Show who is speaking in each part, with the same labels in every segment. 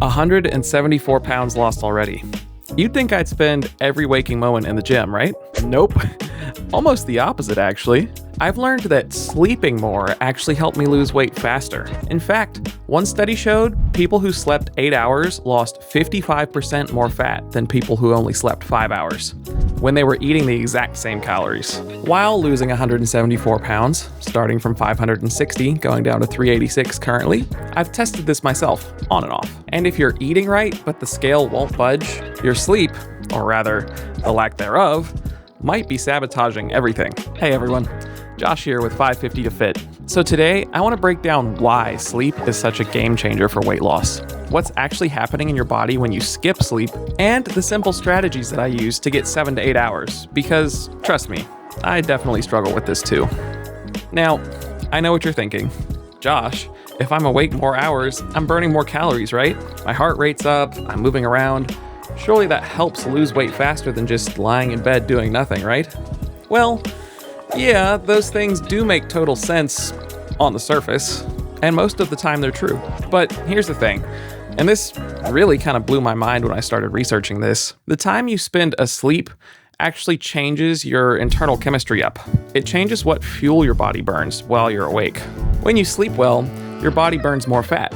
Speaker 1: 174 pounds lost already. You'd think I'd spend every waking moment in the gym, right? Nope. Almost the opposite, actually. I've learned that sleeping more actually helped me lose weight faster. In fact, one study showed people who slept 8 hours lost 55% more fat than people who only slept 5 hours when they were eating the exact same calories. While losing 174 pounds, starting from 560 going down to 386 currently, I've tested this myself, on and off. And if you're eating right, but the scale won't budge, your sleep, or rather, the lack thereof, might be sabotaging everything. Hey everyone, Josh here with 550 to Fit. So today, I want to break down why sleep is such a game changer for weight loss, what's actually happening in your body when you skip sleep, and the simple strategies that I use to get 7 to 8 hours, because trust me, I definitely struggle with this too. Now, I know what you're thinking. Josh, if I'm awake more hours, I'm burning more calories, right? My heart rate's up, I'm moving around. Surely that helps lose weight faster than just lying in bed doing nothing, right? Well, yeah, those things do make total sense on the surface, and most of the time they're true. But here's the thing, and this really kind of blew my mind when I started researching this. The time you spend asleep actually changes your internal chemistry up. It changes what fuel your body burns while you're awake. When you sleep well, your body burns more fat.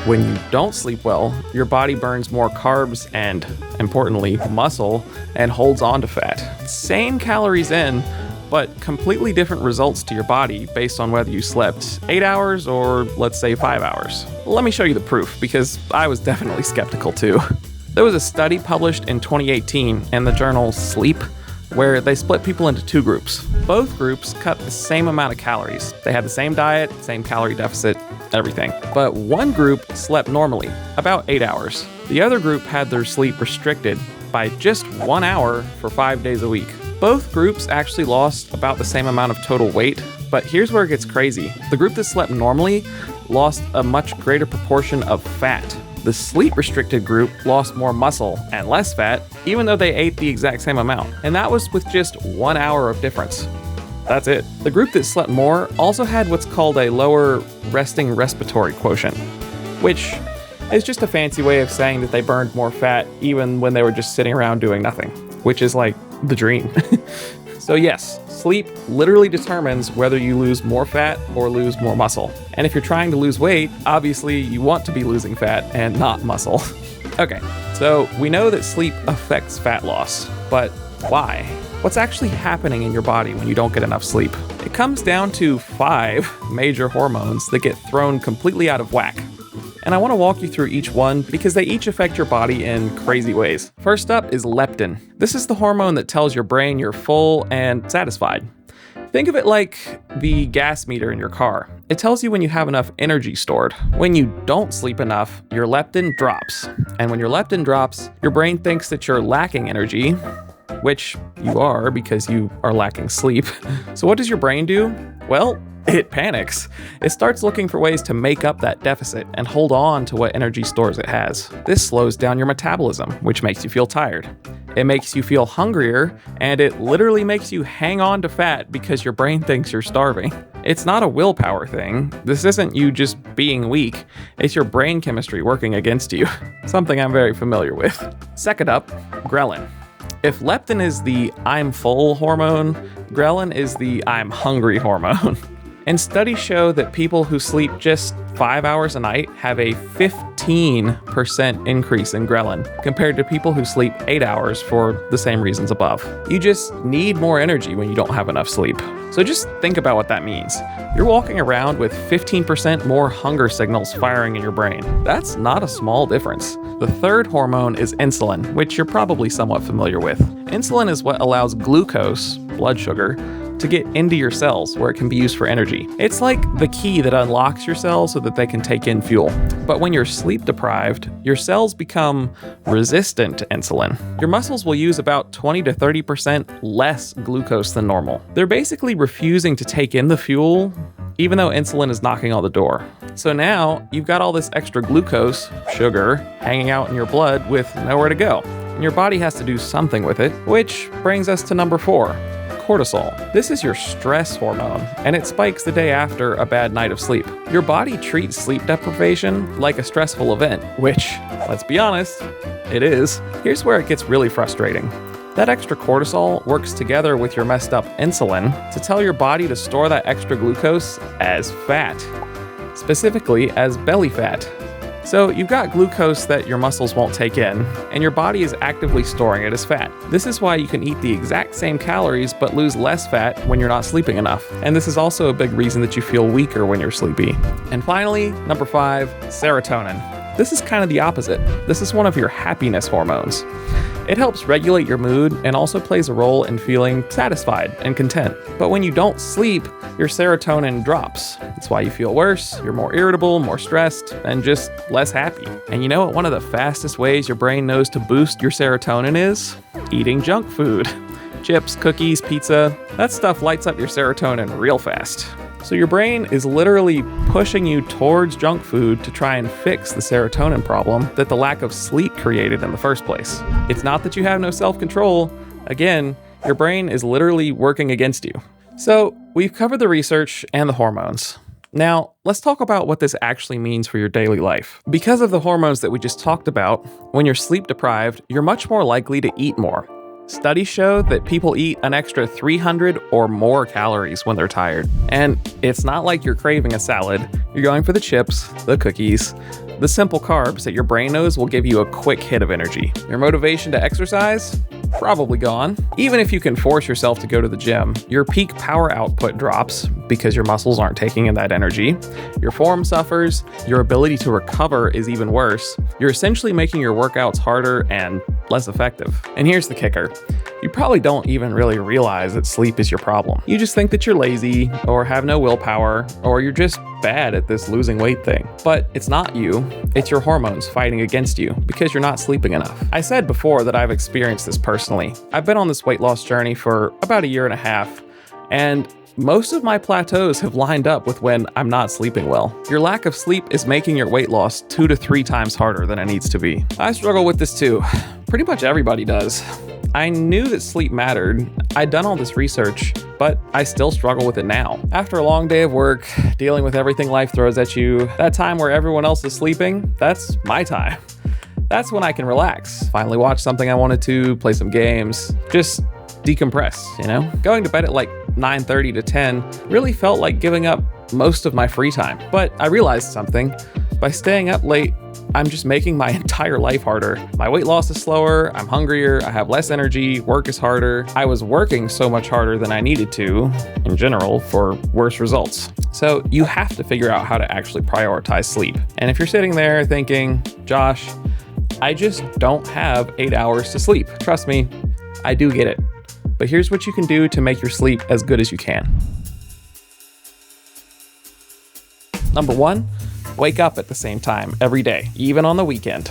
Speaker 1: When you don't sleep well, your body burns more carbs and, importantly, muscle and holds on to fat. Same calories in, but completely different results to your body based on whether you slept 8 hours or, let's say, 5 hours. Let me show you the proof, because I was definitely skeptical too. There was a study published in 2018 in the journal Sleep, where they split people into two groups. Both groups cut the same amount of calories. They had the same diet, same calorie deficit, everything. But one group slept normally, about 8 hours. The other group had their sleep restricted by just 1 hour for 5 days a week. Both groups actually lost about the same amount of total weight, but here's where it gets crazy. The group that slept normally lost a much greater proportion of fat. The sleep-restricted group lost more muscle and less fat, even though they ate the exact same amount. And that was with just 1 hour of difference. That's it. The group that slept more also had what's called a lower resting respiratory quotient, which is just a fancy way of saying that they burned more fat even when they were just sitting around doing nothing, which is like the dream. So yes, sleep literally determines whether you lose more fat or lose more muscle. And if you're trying to lose weight, obviously you want to be losing fat and not muscle. Okay, so we know that sleep affects fat loss, but why? What's actually happening in your body when you don't get enough sleep? It comes down to 5 major hormones that get thrown completely out of whack. And I want to walk you through each one because they each affect your body in crazy ways. First up is leptin. This is the hormone that tells your brain you're full and satisfied. Think of it like the gas meter in your car. It tells you when you have enough energy stored. When you don't sleep enough, your leptin drops. And when your leptin drops, your brain thinks that you're lacking energy, which you are because you are lacking sleep. So what does your brain do? Well, it panics. It starts looking for ways to make up that deficit and hold on to what energy stores it has. This slows down your metabolism, which makes you feel tired. It makes you feel hungrier, and it literally makes you hang on to fat because your brain thinks you're starving. It's not a willpower thing. This isn't you just being weak. It's your brain chemistry working against you. Something I'm very familiar with. Second up, ghrelin. If leptin is the I'm full hormone, ghrelin is the I'm hungry hormone. And studies show that people who sleep just 5 hours a night have a 15% increase in ghrelin compared to people who sleep 8 hours for the same reasons above. You just need more energy when you don't have enough sleep. So just think about what that means. You're walking around with 15% more hunger signals firing in your brain. That's not a small difference. The third hormone is insulin, which you're probably somewhat familiar with. Insulin is what allows glucose, blood sugar, to get into your cells where it can be used for energy. It's like the key that unlocks your cells so that they can take in fuel. But when you're sleep deprived, your cells become resistant to insulin. Your muscles will use about 20 to 30% less glucose than normal. They're basically refusing to take in the fuel, even though insulin is knocking on the door. So now you've got all this extra glucose, sugar, hanging out in your blood with nowhere to go. And your body has to do something with it, which brings us to number 4. cortisol. This is your stress hormone, and it spikes the day after a bad night of sleep. Your body treats sleep deprivation like a stressful event, which, let's be honest, it is. Here's where it gets really frustrating. That extra cortisol works together with your messed up insulin to tell your body to store that extra glucose as fat, specifically as belly fat. So you've got glucose that your muscles won't take in, and your body is actively storing it as fat. This is why you can eat the exact same calories but lose less fat when you're not sleeping enough. And this is also a big reason that you feel weaker when you're sleepy. And finally, number 5, serotonin. This is kind of the opposite. This is one of your happiness hormones. It helps regulate your mood and also plays a role in feeling satisfied and content. But when you don't sleep, your serotonin drops. That's why you feel worse, you're more irritable, more stressed, and just less happy. And you know what one of the fastest ways your brain knows to boost your serotonin is? Eating junk food. Chips, cookies, pizza, that stuff lights up your serotonin real fast. So your brain is literally pushing you towards junk food to try and fix the serotonin problem that the lack of sleep created in the first place. It's not that you have no self-control. Again, your brain is literally working against you. So we've covered the research and the hormones. Now, let's talk about what this actually means for your daily life. Because of the hormones that we just talked about, when you're sleep deprived, you're much more likely to eat more. Studies show that people eat an extra 300 or more calories when they're tired. And it's not like you're craving a salad. You're going for the chips, the cookies, the simple carbs that your brain knows will give you a quick hit of energy. Your motivation to exercise? Probably gone. Even if you can force yourself to go to the gym, your peak power output drops because your muscles aren't taking in that energy. Your form suffers. Your ability to recover is even worse. You're essentially making your workouts harder and less effective. And here's the kicker. You probably don't even really realize that sleep is your problem. You just think that you're lazy or have no willpower or you're just bad at this losing weight thing. But it's not you, it's your hormones fighting against you because you're not sleeping enough. I said before that I've experienced this personally. I've been on this weight loss journey for about a year and a half, and most of my plateaus have lined up with when I'm not sleeping well. Your lack of sleep is making your weight loss 2 to 3 times harder than it needs to be. I struggle with this too. Pretty much everybody does. I knew that sleep mattered. I'd done all this research, but I still struggle with it now. After a long day of work, dealing with everything life throws at you, that time where everyone else is sleeping, that's my time. That's when I can relax, finally watch something I wanted to, play some games, just decompress, you know? Going to bed at like 9:30 to 10 really felt like giving up most of my free time. But I realized something. By staying up late, I'm just making my entire life harder. My weight loss is slower, I'm hungrier, I have less energy, work is harder. I was working so much harder than I needed to, in general, for worse results. So you have to figure out how to actually prioritize sleep. And if you're sitting there thinking, Josh, I just don't have 8 hours to sleep. Trust me, I do get it. But here's what you can do to make your sleep as good as you can. Number 1, wake up at the same time every day, even on the weekend.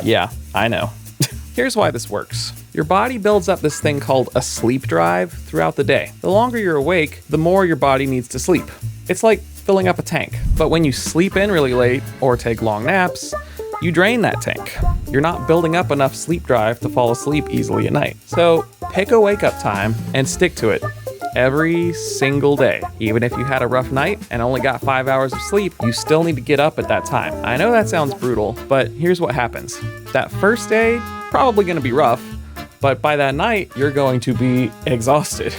Speaker 1: Yeah, I know. Here's why this works. Your body builds up this thing called a sleep drive throughout the day. The longer you're awake, the more your body needs to sleep. It's like filling up a tank. But when you sleep in really late or take long naps, you drain that tank. You're not building up enough sleep drive to fall asleep easily at night. So pick a wake up time and stick to it every single day. Even if you had a rough night and only got 5 hours of sleep, you still need to get up at that time. I know that sounds brutal, but here's what happens. That first day, probably gonna be rough, but by that night, you're going to be exhausted.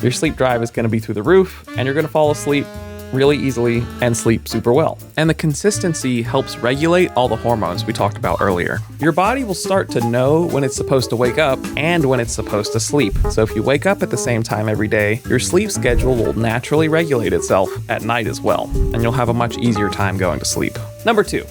Speaker 1: Your sleep drive is gonna be through the roof, and you're gonna fall asleep really easily and sleep super well. And the consistency helps regulate all the hormones we talked about earlier. Your body will start to know when it's supposed to wake up and when it's supposed to sleep. So if you wake up at the same time every day, your sleep schedule will naturally regulate itself at night as well, and you'll have a much easier time going to sleep. Number 2,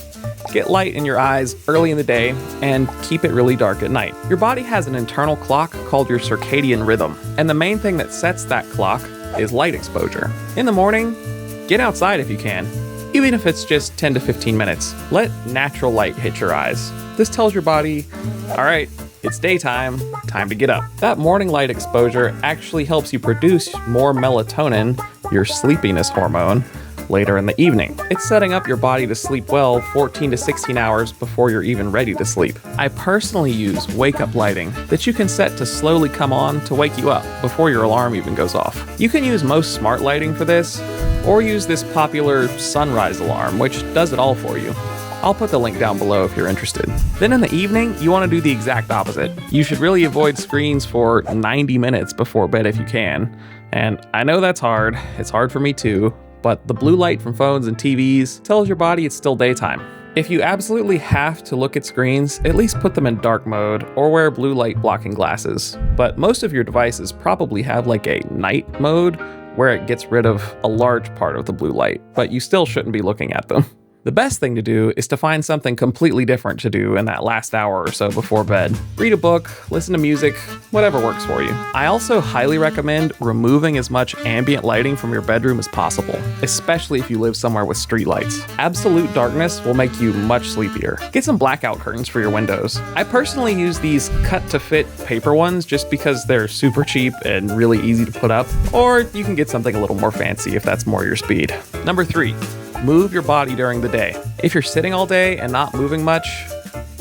Speaker 1: get light in your eyes early in the day and keep it really dark at night. Your body has an internal clock called your circadian rhythm, and the main thing that sets that clock is light exposure. In the morning, get outside if you can, even if it's just 10 to 15 minutes. Let natural light hit your eyes. This tells your body, all right, it's daytime, time to get up. That morning light exposure actually helps you produce more melatonin, your sleepiness hormone, later in the evening. It's setting up your body to sleep well 14 to 16 hours before you're even ready to sleep. I personally use wake-up lighting that you can set to slowly come on to wake you up before your alarm even goes off. You can use most smart lighting for this, or use this popular sunrise alarm, which does it all for you. I'll put the link down below if you're interested. Then in the evening, you want to do the exact opposite. You should really avoid screens for 90 minutes before bed if you can. And I know that's hard. It's hard for me too. But the blue light from phones and TVs tells your body it's still daytime. If you absolutely have to look at screens, at least put them in dark mode or wear blue light blocking glasses. But most of your devices probably have like a night mode where it gets rid of a large part of the blue light, but you still shouldn't be looking at them. The best thing to do is to find something completely different to do in that last hour or so before bed. Read a book, listen to music, whatever works for you. I also highly recommend removing as much ambient lighting from your bedroom as possible, especially if you live somewhere with street lights. Absolute darkness will make you much sleepier. Get some blackout curtains for your windows. I personally use these cut-to-fit paper ones just because they're super cheap and really easy to put up, or you can get something a little more fancy if that's more your speed. Number 3. Move your body during the day. If you're sitting all day and not moving much,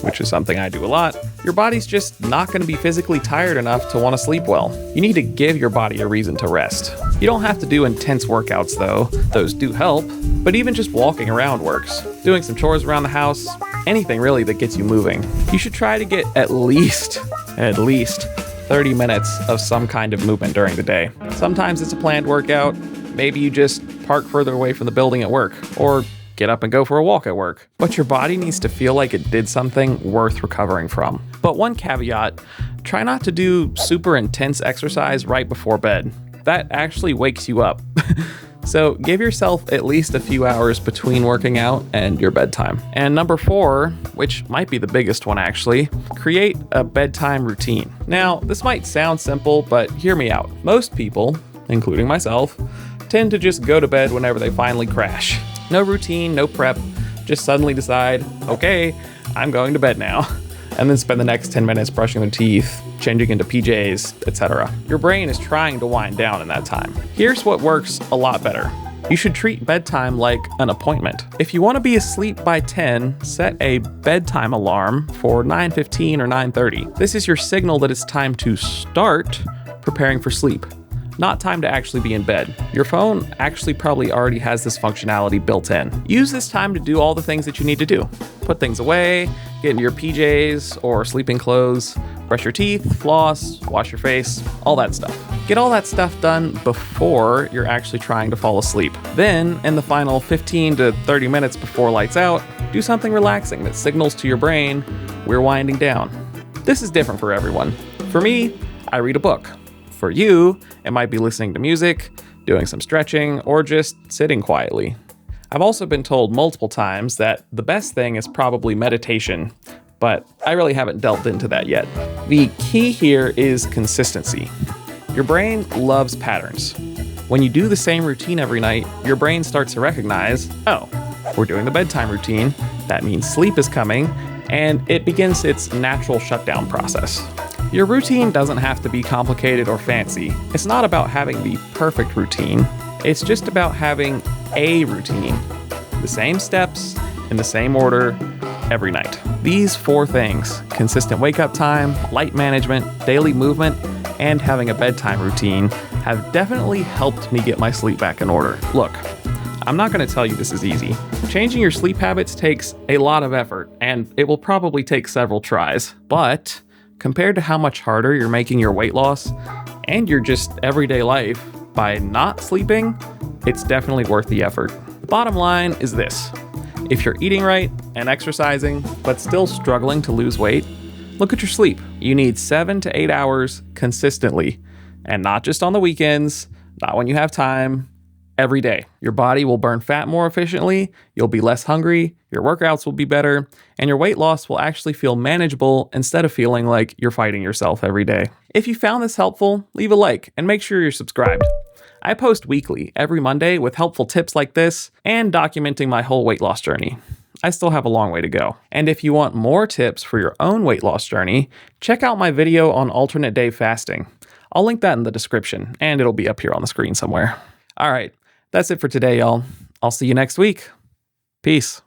Speaker 1: which is something I do a lot, your body's just not going to be physically tired enough to want to sleep well. You need to give your body a reason to rest. You don't have to do intense workouts though, those do help, but even just walking around works. Doing some chores around the house, anything really that gets you moving. You should try to get at least 30 minutes of some kind of movement during the day. Sometimes it's a planned workout. Maybe you just park further away from the building at work, or get up and go for a walk at work. But your body needs to feel like it did something worth recovering from. But one caveat, try not to do super intense exercise right before bed. That actually wakes you up. So give yourself at least a few hours between working out and your bedtime. And number 4, which might be the biggest one actually, create a bedtime routine. Now, this might sound simple, but hear me out. Most people, including myself, tend to just go to bed whenever they finally crash. No routine, no prep, just suddenly decide, okay, I'm going to bed now, and then spend the next 10 minutes brushing their teeth, changing into PJs, etc. Your brain is trying to wind down in that time. Here's what works a lot better. You should treat bedtime like an appointment. If you want to be asleep by 10, set a bedtime alarm for 9:15 or 9:30. This is your signal that it's time to start preparing for sleep, not time to actually be in bed. Your phone actually probably already has this functionality built in. Use this time to do all the things that you need to do. Put things away, get into your PJs or sleeping clothes, brush your teeth, floss, wash your face, all that stuff. Get all that stuff done before you're actually trying to fall asleep. Then, in the final 15 to 30 minutes before lights out, do something relaxing that signals to your brain, we're winding down. This is different for everyone. For me, I read a book. For you, it might be listening to music, doing some stretching, or just sitting quietly. I've also been told multiple times that the best thing is probably meditation, but I really haven't delved into that yet. The key here is consistency. Your brain loves patterns. When you do the same routine every night, your brain starts to recognize, oh, we're doing the bedtime routine, that means sleep is coming, and it begins its natural shutdown process. Your routine doesn't have to be complicated or fancy. It's not about having the perfect routine. It's just about having a routine. The same steps in the same order every night. These 4 things, consistent wake-up time, light management, daily movement, and having a bedtime routine, have definitely helped me get my sleep back in order. Look, I'm not going to tell you this is easy. Changing your sleep habits takes a lot of effort, and it will probably take several tries. But compared to how much harder you're making your weight loss and your just everyday life by not sleeping, it's definitely worth the effort. The bottom line is this. If you're eating right and exercising, but still struggling to lose weight, look at your sleep. You need 7 to 8 hours consistently, and not just on the weekends, not when you have time, every day. Your body will burn fat more efficiently, you'll be less hungry, your workouts will be better, and your weight loss will actually feel manageable instead of feeling like you're fighting yourself every day. If you found this helpful, leave a like and make sure you're subscribed. I post weekly, every Monday, with helpful tips like this and documenting my whole weight loss journey. I still have a long way to go. And if you want more tips for your own weight loss journey, check out my video on alternate day fasting. I'll link that in the description, and it'll be up here on the screen somewhere. All right, that's it for today, y'all. I'll see you next week. Peace.